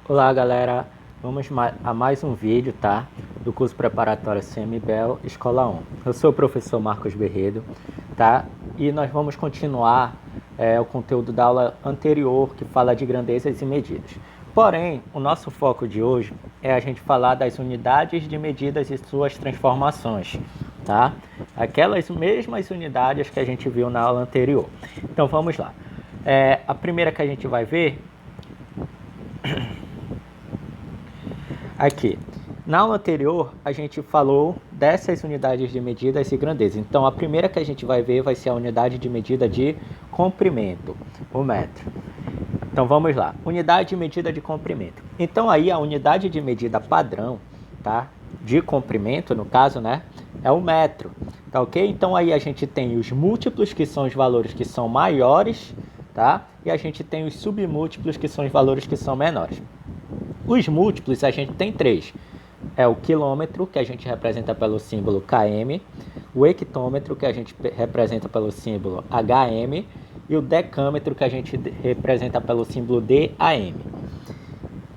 Olá galera, vamos a mais um vídeo, tá? Do curso preparatório CMBel Escola 1. Eu sou o professor Marcos Berredo, tá? E nós vamos continuar o conteúdo da aula anterior que fala de grandezas e medidas. Porém, o nosso foco de hoje é a gente falar das unidades de medidas e suas transformações, tá? Aquelas mesmas unidades que a gente viu na aula anterior. Então vamos lá. A primeira que a gente vai ver aqui. Na aula anterior, a gente falou dessas unidades de medidas e grandezas. Então, a primeira que a gente vai ver vai ser a unidade de medida de comprimento, o metro. Então, vamos lá. Unidade de medida de comprimento. Então, aí a unidade de medida padrão, tá? De comprimento, no caso, né? É o metro, tá ok? Então, aí a gente tem os múltiplos, que são os valores que são maiores, tá? E a gente tem os submúltiplos, que são os valores que são menores. Os múltiplos a gente tem três. É o quilômetro, que a gente representa pelo símbolo km, o hectômetro, que a gente representa pelo símbolo hm, e o decâmetro, que a gente representa pelo símbolo DAM.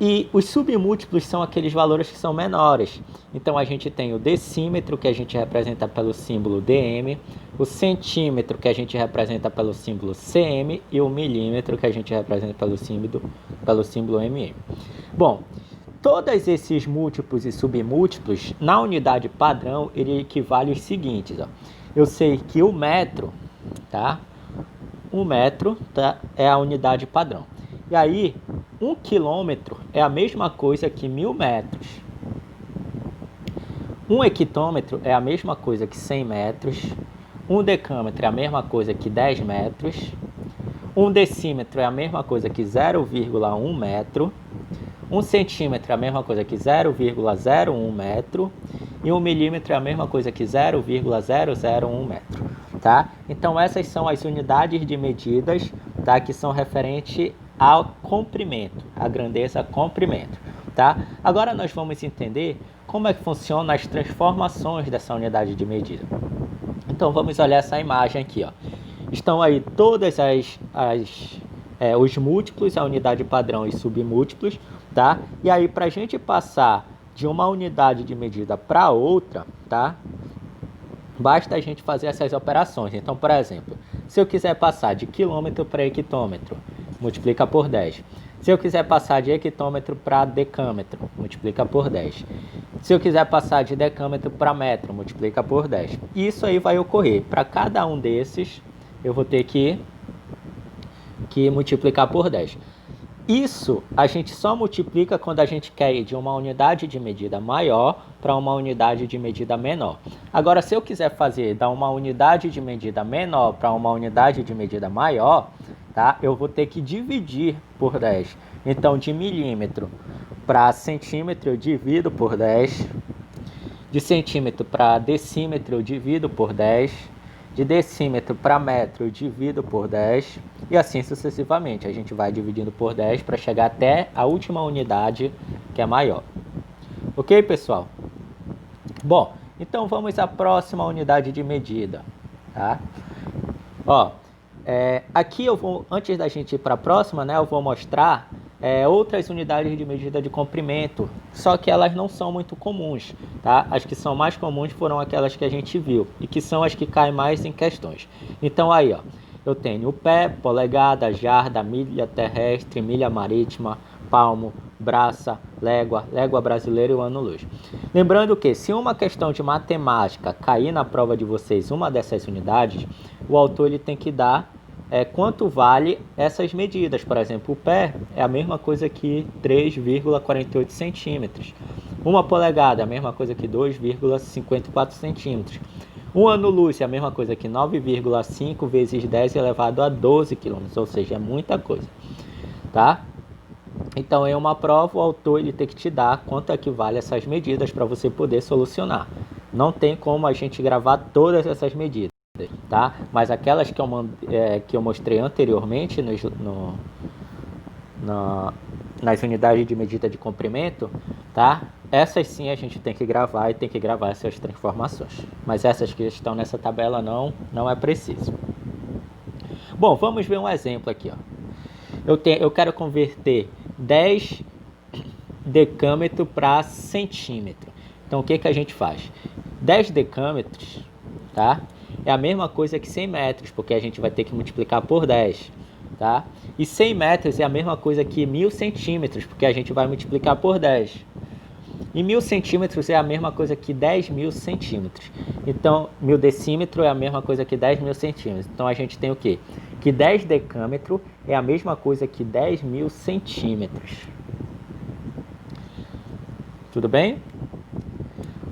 E os submúltiplos são aqueles valores que são menores. Então a gente tem o decímetro, que a gente representa pelo símbolo dm, o centímetro, que a gente representa pelo símbolo cm, e o milímetro, que a gente representa pelo símbolo mm. Bom, todos esses múltiplos e submúltiplos, na unidade padrão, ele equivale aos seguintes. Ó. Eu sei que o metro, tá? O metro, tá? É a unidade padrão. E aí, 1 quilômetro é a mesma coisa que 1000 metros. 1 hectômetro é a mesma coisa que 100 metros. 1 decâmetro é a mesma coisa que 10 metros. 1 decímetro é a mesma coisa que 0,1 metro. 1 centímetro é a mesma coisa que 0,01 metro. E 1 milímetro é a mesma coisa que 0,001 metro. Tá? Então, essas são as unidades de medidas, tá? Que são referentes ao comprimento, a grandeza comprimento, tá? Agora nós vamos entender como é que funcionam as transformações dessa unidade de medida. Então vamos olhar essa imagem aqui, ó. Estão aí todas os múltiplos, a unidade padrão e submúltiplos, tá? E aí para a gente passar de uma unidade de medida para outra, tá? Basta a gente fazer essas operações. Então, por exemplo, se eu quiser passar de quilômetro para hectômetro, multiplica por 10. Se eu quiser passar de hectômetro para decâmetro, multiplica por 10. Se eu quiser passar de decâmetro para metro, multiplica por 10. Isso aí vai ocorrer. Para cada um desses, eu vou ter que multiplicar por 10. Isso a gente só multiplica quando a gente quer ir de uma unidade de medida maior para uma unidade de medida menor. Agora, se eu quiser fazer da uma unidade de medida menor para uma unidade de medida maior, tá? Eu vou ter que dividir por 10. Então, de milímetro para centímetro, eu divido por 10. De centímetro para decímetro, eu divido por 10. De decímetro para metro, eu divido por 10. E assim sucessivamente. A gente vai dividindo por 10 para chegar até a última unidade, que é maior. Ok, pessoal? Bom, então vamos à próxima unidade de medida. Tá? Ó, aqui eu vou, antes da gente ir para a próxima, né, eu vou mostrar outras unidades de medida de comprimento, só que elas não são muito comuns, tá? As que são mais comuns foram aquelas que a gente viu e que são as que caem mais em questões. Então aí, ó, eu tenho o pé, polegada, jarda, milha terrestre, milha marítima, palmo, braça, légua, légua brasileira e o ano-luz. Lembrando que se uma questão de matemática cair na prova de vocês uma dessas unidades, o autor ele tem que dar quanto vale essas medidas. Por exemplo, o pé é a mesma coisa que 3,48 centímetros. Uma polegada é a mesma coisa que 2,54 centímetros. Um ano-luz é a mesma coisa que 9,5 vezes 10 elevado a 12 quilômetros, ou seja, é muita coisa, tá? Então, em uma prova, o autor ele tem que te dar quanto equivale essas medidas para você poder solucionar. Não tem como a gente gravar todas essas medidas, tá? Mas aquelas que eu mostrei anteriormente nas unidades de medida de comprimento, tá? Essas sim a gente tem que gravar e tem que gravar essas transformações. Mas essas que estão nessa tabela não é preciso. Bom, vamos ver um exemplo aqui, ó. Eu quero converter 10 decâmetro para centímetro. Então, o que a gente faz? 10 decâmetros, tá? É a mesma coisa que 100 metros, porque a gente vai ter que multiplicar por 10, tá? E 100 metros é a mesma coisa que 1000 centímetros, porque a gente vai multiplicar por 10. E 1000 centímetros é a mesma coisa que 10.000 centímetros. Então, 1000 decímetro é a mesma coisa que 10.000 centímetros. Então, a gente tem o quê? Que 10 decâmetro é a mesma coisa que 10.000 centímetros. Tudo bem?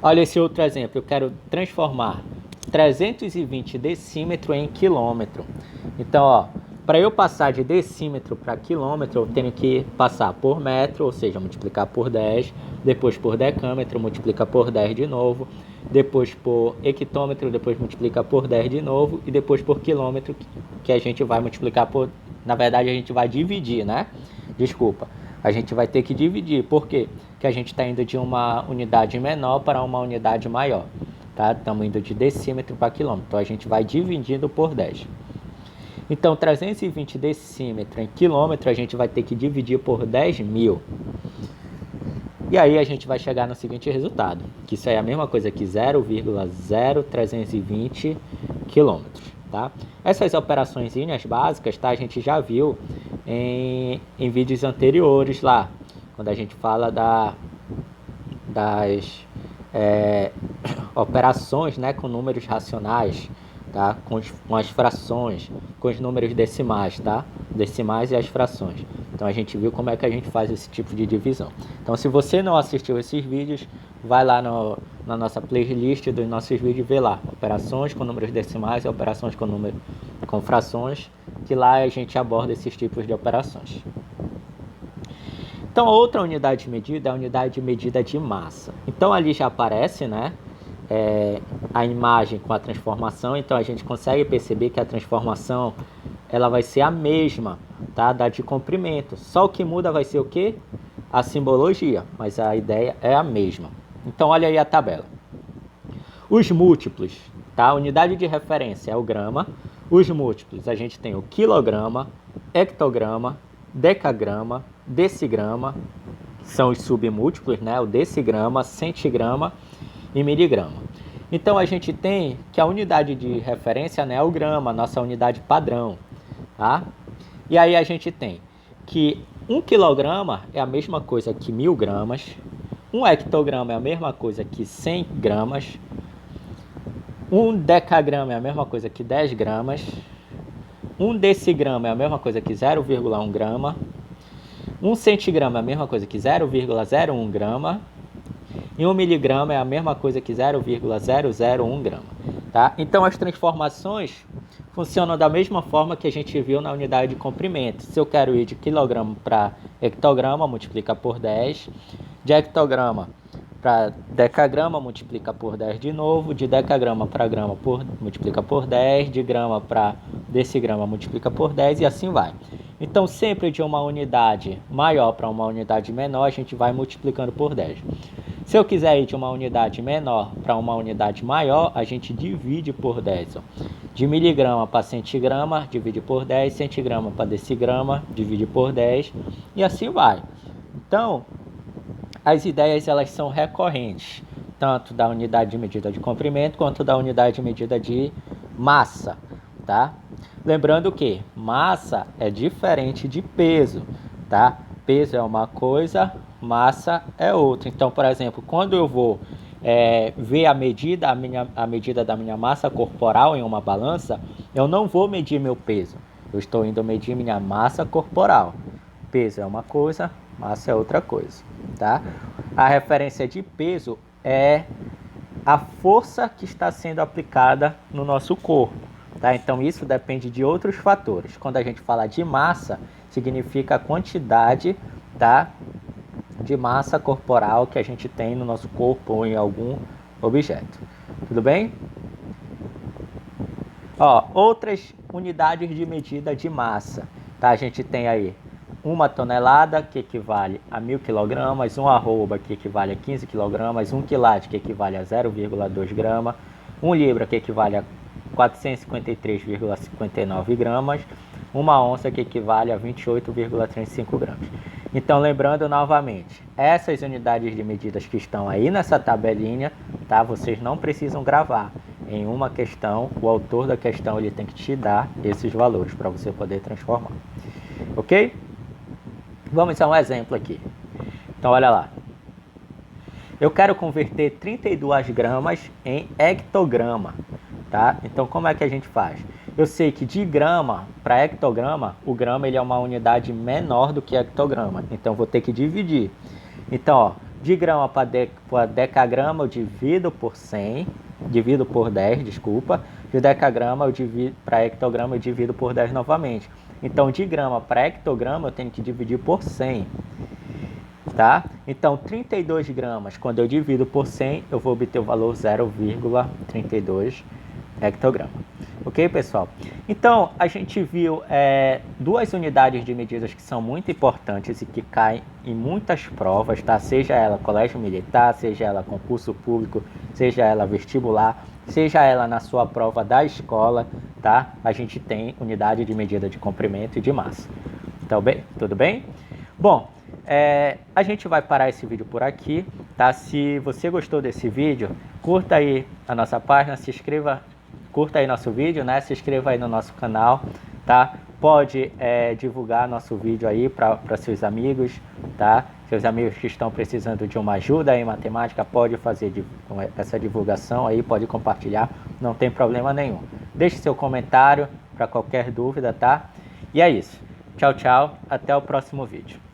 Olha esse outro exemplo. Eu quero transformar 320 decímetro em quilômetro. Então, ó, para eu passar de decímetro para quilômetro, eu tenho que passar por metro, ou seja, multiplicar por 10, depois por decâmetro, multiplica por 10 de novo, depois por hectômetro, depois multiplica por 10 de novo, e depois por quilômetro, que a gente vai multiplicar por... Na verdade, a gente vai dividir, né? Desculpa. A gente vai ter que dividir. Por quê? Porque a gente está indo de uma unidade menor para uma unidade maior. Tá? Estamos indo de decímetro para quilômetro. Então, a gente vai dividindo por 10. Então, 320 decímetro em quilômetro, a gente vai ter que dividir por 10.000. E aí, a gente vai chegar no seguinte resultado. Que isso aí é a mesma coisa que 0,0320 quilômetros. Tá? Essas operações básicas, tá? A gente já viu em vídeos anteriores lá, quando a gente fala das operações, né, com números racionais, tá? Com as frações, com os números decimais, tá? Decimais e as frações. Então a gente viu como é que a gente faz esse tipo de divisão. Então, se você não assistiu esses vídeos, vai lá na nossa playlist dos nossos vídeos e vê lá operações com números decimais e operações com frações, que lá a gente aborda esses tipos de operações. Então, a outra unidade de medida é a unidade de medida de massa. Então, ali já aparece, né, a imagem com a transformação. Então, a gente consegue perceber que a transformação ela vai ser a mesma, tá, da de comprimento. Só o que muda vai ser o quê? A simbologia, mas a ideia é a mesma. Então, olha aí a tabela. Os múltiplos, tá? A unidade de referência é o grama. Os múltiplos, a gente tem o quilograma, hectograma, decagrama, decigrama, são os submúltiplos, né? O decigrama, centigrama e miligrama. Então, a gente tem que a unidade de referência, né, é o grama, nossa unidade padrão, tá? E aí a gente tem que 1 quilograma é a mesma coisa que 1000 gramas, 1 hectograma é a mesma coisa que 100 gramas, 1 decagrama é a mesma coisa que 10 gramas, 1 decigrama é a mesma coisa que 0,1 grama, 1 centigrama é a mesma coisa que 0,01 grama, e 1 miligrama é a mesma coisa que 0,001 grama. Tá? Então, as transformações funcionam da mesma forma que a gente viu na unidade de comprimento. Se eu quero ir de quilograma para hectograma, multiplica por 10. De hectograma para decagrama, multiplica por 10 de novo. De decagrama para grama, multiplica por 10. De grama para decigrama, multiplica por 10 e assim vai. Então, sempre de uma unidade maior para uma unidade menor, a gente vai multiplicando por 10. Se eu quiser ir de uma unidade menor para uma unidade maior, a gente divide por 10. Ó. De miligrama para centigrama, divide por 10. Centigrama para decigrama, divide por 10. E assim vai. Então, as ideias elas são recorrentes, tanto da unidade de medida de comprimento quanto da unidade de medida de massa, tá? Lembrando que massa é diferente de peso, tá? Peso é uma coisa, massa é outra. Então, por exemplo, quando eu vou ver a medida da minha massa corporal em uma balança, eu não vou medir meu peso. Eu estou indo medir minha massa corporal. Peso é uma coisa, massa é outra coisa, tá? A referência de peso é a força que está sendo aplicada no nosso corpo, tá? Então, isso depende de outros fatores. Quando a gente fala de massa, significa a quantidade, tá, de massa corporal que a gente tem no nosso corpo ou em algum objeto. Tudo bem? Ó, outras unidades de medida de massa, tá? A gente tem aí 1 tonelada, que equivale a 1000 kg, 1 arroba, que equivale a 15 kg, 1 quilate, que equivale a 0,2 grama, 1 libra, que equivale a 453,59 gramas, uma onça que equivale a 28,35 gramas. Então, lembrando novamente, essas unidades de medidas que estão aí nessa tabelinha, tá? Vocês não precisam gravar. Em uma questão, o autor da questão ele tem que te dar esses valores para você poder transformar. Ok? Vamos a um exemplo aqui. Então, olha lá. Eu quero converter 32 gramas em hectograma, tá? Então, como é que a gente faz? Eu sei que de grama para hectograma, o grama ele é uma unidade menor do que hectograma. Então, vou ter que dividir. Então, ó, de grama para decagrama, eu divido por 100, divido por 10, desculpa. De decagrama, eu divido para hectograma, eu divido por 10 novamente. Então, de grama para hectograma, eu tenho que dividir por 100. Tá? Então, 32 gramas, quando eu divido por 100, eu vou obter o valor 0,32 hectograma. Ok, pessoal? Então, a gente viu duas unidades de medidas que são muito importantes e que caem em muitas provas, tá? Seja ela colégio militar, seja ela concurso público, seja ela vestibular, seja ela na sua prova da escola, tá? A gente tem unidade de medida de comprimento e de massa. Então, tudo bem? Bom, a gente vai parar esse vídeo por aqui, tá? Se você gostou desse vídeo, curta aí a nossa página, se inscreva, curta aí nosso vídeo, né? Se inscreva aí no nosso canal, tá? Pode divulgar nosso vídeo aí para seus amigos, tá? Seus amigos que estão precisando de uma ajuda em matemática, pode fazer essa divulgação aí, pode compartilhar, não tem problema nenhum. Deixe seu comentário para qualquer dúvida, tá? E é isso. Tchau, tchau. Até o próximo vídeo.